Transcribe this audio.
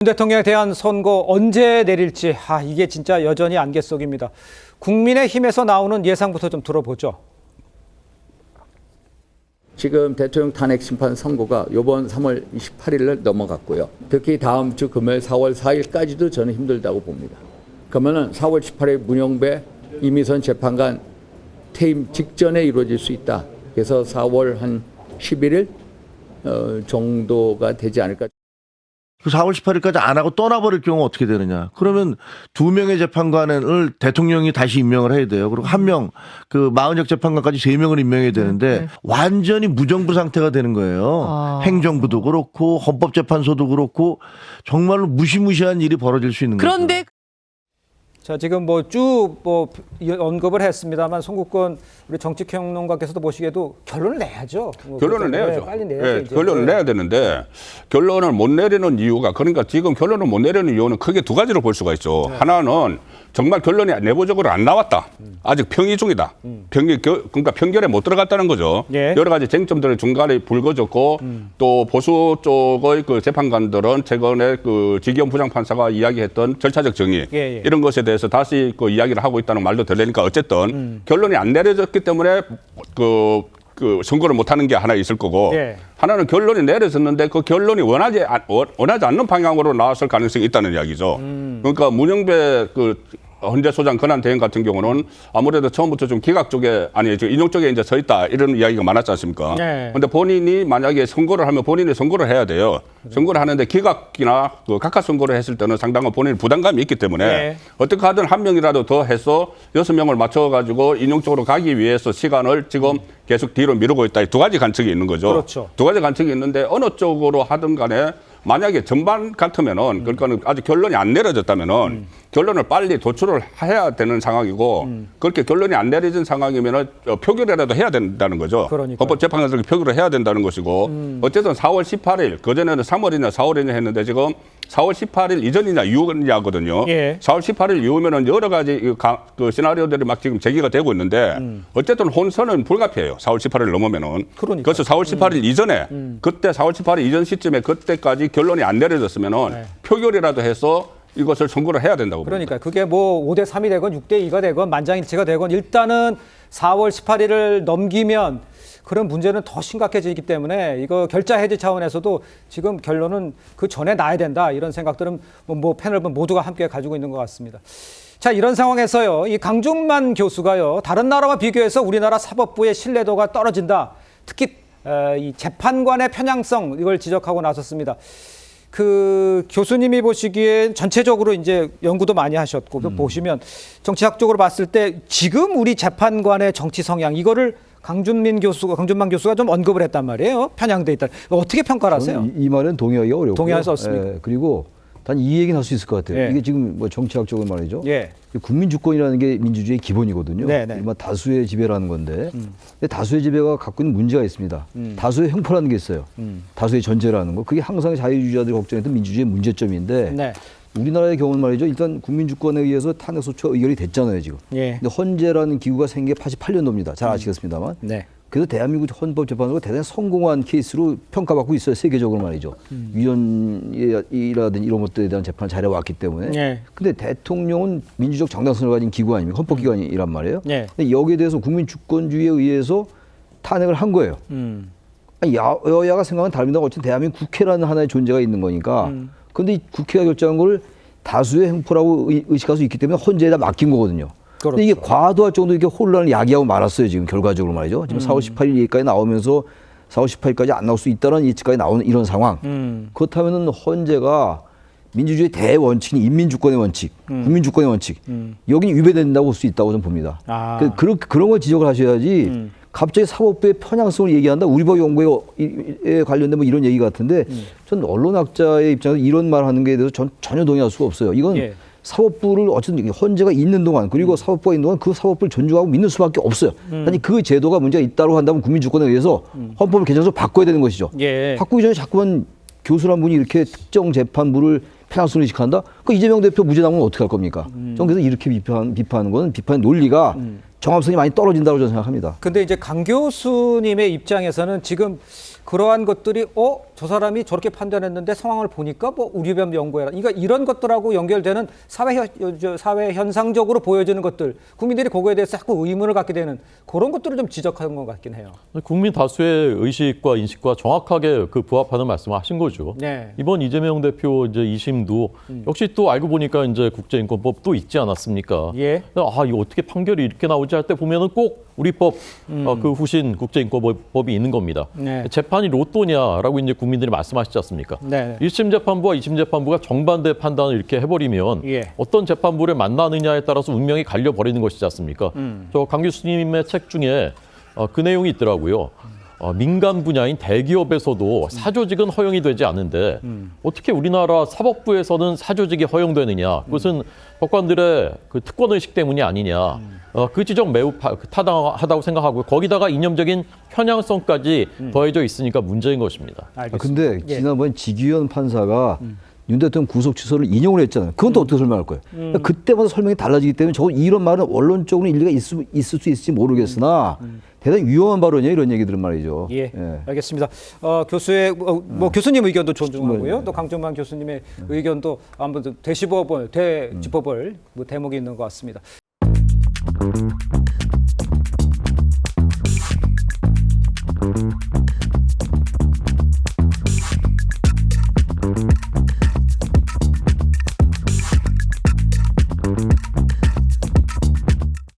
대통령에 대한 선고 언제 내릴지 이게 진짜 여전히 안개 속입니다. 국민의힘에서 나오는 예상부터 좀 들어보죠. 지금 대통령 탄핵 심판 선고가 이번 3월 28일을 넘어갔고요. 특히 다음 주 금요일 4월 4일까지도 저는 힘들다고 봅니다. 그러면은 4월 18일 문영배 이미선 재판관 퇴임 직전에 이루어질 수 있다. 그래서 4월 한 11일 정도가 되지 않을까. 4월 18일까지 안 하고 떠나버릴 경우 어떻게 되느냐. 그러면 2명의 재판관을 대통령이 다시 임명을 해야 돼요. 그리고 1명, 그 마은혁 재판관까지 3명을 임명해야 되는데 완전히 무정부 상태가 되는 거예요. 행정부도 그렇고 헌법재판소도 그렇고 정말로 무시무시한 일이 벌어질 수 있는 거죠. 그런데 자, 지금 쭉 언급을 했습니다만 송국권 우리 정치평론가께서도 보시기에도 결론을 내야죠. 결론을 내야죠. 빨리 내야죠. 이제. 결론을 내야 되는데 결론을 못 내리는 이유가 그러니까 지금 결론을 못 내리는 이유는 크게 두 가지로 볼 수가 있죠. 하나는 정말 결론이 내부적으로 안 나왔다. 아직 평의 중이다. 그러니까 평결에 못 들어갔다는 거죠. 예. 여러 가지 쟁점들을 중간에 불거졌고 또 보수 쪽의 그 재판관들은 최근에 그 지기현 부장판사가 이야기했던 절차적 정의 예. 이런 것에 대해서 다시 그 이야기를 하고 있다는 말도 들리니까 어쨌든 결론이 안 내려졌기 때문에 그 선고를 못하는 게 하나 있을 거고 예. 하나는 결론이 내려졌는데 그 결론이 원하지 않는 방향으로 나왔을 가능성이 있다는 이야기죠. 그러니까 문영배 헌재 소장 권한 대행 같은 경우는 아무래도 처음부터 좀 기각 쪽에 인용 쪽에 이제 서 있다 이런 이야기가 많았지 않습니까? 그런데 본인이 만약에 선고를 하면 본인이 선고를 해야 돼요. 선고를 하는데 기각이나 각하 선고를 했을 때는 상당한 본인 부담감이 있기 때문에 어떻게 하든 한 명이라도 더 해서 6명을 맞춰가지고 인용 쪽으로 가기 위해서 시간을 지금 계속 뒤로 미루고 있다. 두 가지 관측이 있는 거죠. 그렇죠. 두 가지 관측이 있는데 어느 쪽으로 하든 간에 만약에 전반 같으면은 그러니까 아직 결론이 안 내려졌다면은 결론을 빨리 도출을 해야 되는 상황이고 그렇게 결론이 안 내려진 상황이면은 표결이라도 해야 된다는 거죠. 그러니까요. 헌법재판관들이 표결을 해야 된다는 것이고 어쨌든 4월 18일 그전에는 3월이냐 4월이냐 했는데 지금 4월 18일 이전이냐 이후냐거든요. 예. 4월 18일 이후면은 여러 가지 그 시나리오들이 막 지금 제기가 되고 있는데 어쨌든 혼선은 불가피해요. 4월 18일 넘으면은. 그러니까요. 그래서 4월 18일 이전에 그때 4월 18일 이전 시점에 그때까지 결론이 안 내려졌으면은 표결이라도 해서 이것을 선고를 해야 된다고 봅니다. 그러니까 그게 5대 3이 되건 6대 2가 되건 만장일치가 되건 일단은 4월 18일을 넘기면 그런 문제는 더 심각해지기 때문에 이거 결자 해지 차원에서도 지금 결론은 그 전에 나야 된다 이런 생각들은 패널 모두가 함께 가지고 있는 것 같습니다. 자, 이런 상황에서요, 이 강준만 교수가요, 다른 나라와 비교해서 우리나라 사법부의 신뢰도가 떨어진다. 특히 이 재판관의 편향성 이걸 지적하고 나섰습니다. 그 교수님이 보시기에 전체적으로 이제 연구도 많이 하셨고 보시면 정치학적으로 봤을 때 지금 우리 재판관의 정치 성향 이거를 강준만 교수가 좀 언급을 했단 말이에요. 편향돼 있다. 어떻게 평가를 하세요? 이 말은 동의하기가 어렵고요. 동의할 수 없습니까? 그리고 단 이 얘기는 할 수 있을 것 같아요. 예. 이게 지금 정치학적으로 말이죠. 예. 국민주권이라는 게 민주주의의 기본이거든요. 네네. 다수의 지배라는 건데 근데 다수의 지배가 갖고 있는 문제가 있습니다. 다수의 형포라는 게 있어요. 다수의 전제라는 거. 그게 항상 자유주의자들이 걱정했던 민주주의의 문제점인데 네. 우리나라의 경우는 말이죠. 일단 국민주권에 의해서 탄핵소추가 의결이 됐잖아요, 지금. 예. 근데 헌재라는 기구가 생긴 게 88년도입니다. 잘 아시겠습니다만. 네. 그래서 대한민국 헌법재판소가 대단히 성공한 케이스로 평가받고 있어요. 세계적으로 말이죠. 위원이라든지 이런 것들에 대한 재판을 잘해왔기 때문에. 네. 근데 대통령은 민주적 정당성을 가진 기구 아닙니까? 헌법기관이란 말이에요. 네. 근데 여기에 대해서 국민주권주의에 의해서 탄핵을 한 거예요. 아니, 여야가 생각은 다릅니다. 어쨌든 대한민국 국회라는 하나의 존재가 있는 거니까. 그런데 이 국회가 결정한 걸 다수의 행포라고 의식할 수 있기 때문에 헌재에다 맡긴 거거든요. 그렇죠. 근데 이게 과도할 정도로 이렇게 혼란을 야기하고 말았어요. 지금 결과적으로 말이죠. 지금 4월 18일 얘기까지 나오면서 4월 18일까지 안 나올 수 있다는 예측까지 나오는 이런 상황. 그렇다면은 헌재가 민주주의 대원칙인 인민주권의 원칙, 국민주권의 원칙, 여기는 위배된다고 볼 수 있다고 저는 봅니다. 그런 걸 지적을 하셔야지 갑자기 사법부의 편향성을 얘기한다. 우리법 연구에 관련된 뭐 이런 얘기 같은데 전 언론학자의 입장에서 이런 말 하는 게 대해서 전혀 동의할 수가 없어요. 이건 예. 사법부를 어쨌든 헌재가 있는 동안 그리고 사법부가 있는 동안 그 사법부를 존중하고 믿는 수밖에 없어요. 아니 그 제도가 문제가 있다고 한다면 국민주권에 의해서 헌법을 개정해서 바꿔야 되는 것이죠. 예. 바꾸기 전에 자꾸만 교수란 분이 이렇게 특정 재판부를 편향성을 의식한다? 그 이재명 대표 무죄 나오면 어떻게 할 겁니까? 저는 그래서 이렇게 비판하는 건 비판의 논리가 정합성이 많이 떨어진다고 저는 생각합니다. 근데 이제 강 교수님의 입장에서는 지금 그러한 것들이 저 사람이 저렇게 판단했는데 상황을 보니까 뭐 우리변 연구해라. 그러니까 이런 것들하고 연결되는 사회 현상적으로 보여지는 것들, 국민들이 그거에 대해서 자꾸 의문을 갖게 되는 그런 것들을 좀 지적하는 것 같긴 해요. 국민 다수의 의식과 인식과 정확하게 그 부합하는 말씀을 하신 거죠. 네. 이번 이재명 대표 이제 2심도 역시 또 알고 보니까 이제 국제인권법도 있지 않았습니까? 예. 아, 이거 어떻게 판결이 이렇게 나오지 할 때 보면은 꼭 우리 법, 그 후신 국제인권법이 있는 겁니다. 네. 재판이 로또냐라고 이제 국민들이 말씀하시지 않습니까? 네. 1심 재판부와 2심 재판부가 정반대 판단을 이렇게 해버리면 예. 어떤 재판부를 만나느냐에 따라서 운명이 갈려버리는 것이지 않습니까? 저 강 교수님의 책 중에 그 내용이 있더라고요. 민간 분야인 대기업에서도 사조직은 허용이 되지 않는데 어떻게 우리나라 사법부에서는 사조직이 허용되느냐? 그것은 법관들의 그 특권의식 때문이 아니냐. 그 지적 매우 타당하다고 생각하고 거기다가 이념적인 편향성까지 더해져 있으니까 문제인 것입니다. 알겠습니다. 근데 예. 지난번 지기현 판사가 윤 대통령 구속 취소를 인용을 했잖아요. 그건 또 어떻게 설명할 거예요? 그러니까 그때마다 설명이 달라지기 때문에 이런 말은 원론적으로 일리가 있을 수 있을지 모르겠으나 대단히 위험한 발언이에요. 이런 얘기들은 말이죠. 예, 알겠습니다. 교수의 뭐 교수님 의견도 존중하고요. 또 강정만 교수님의 의견도 한번 되짚어볼 뭐 대목이 있는 것 같습니다.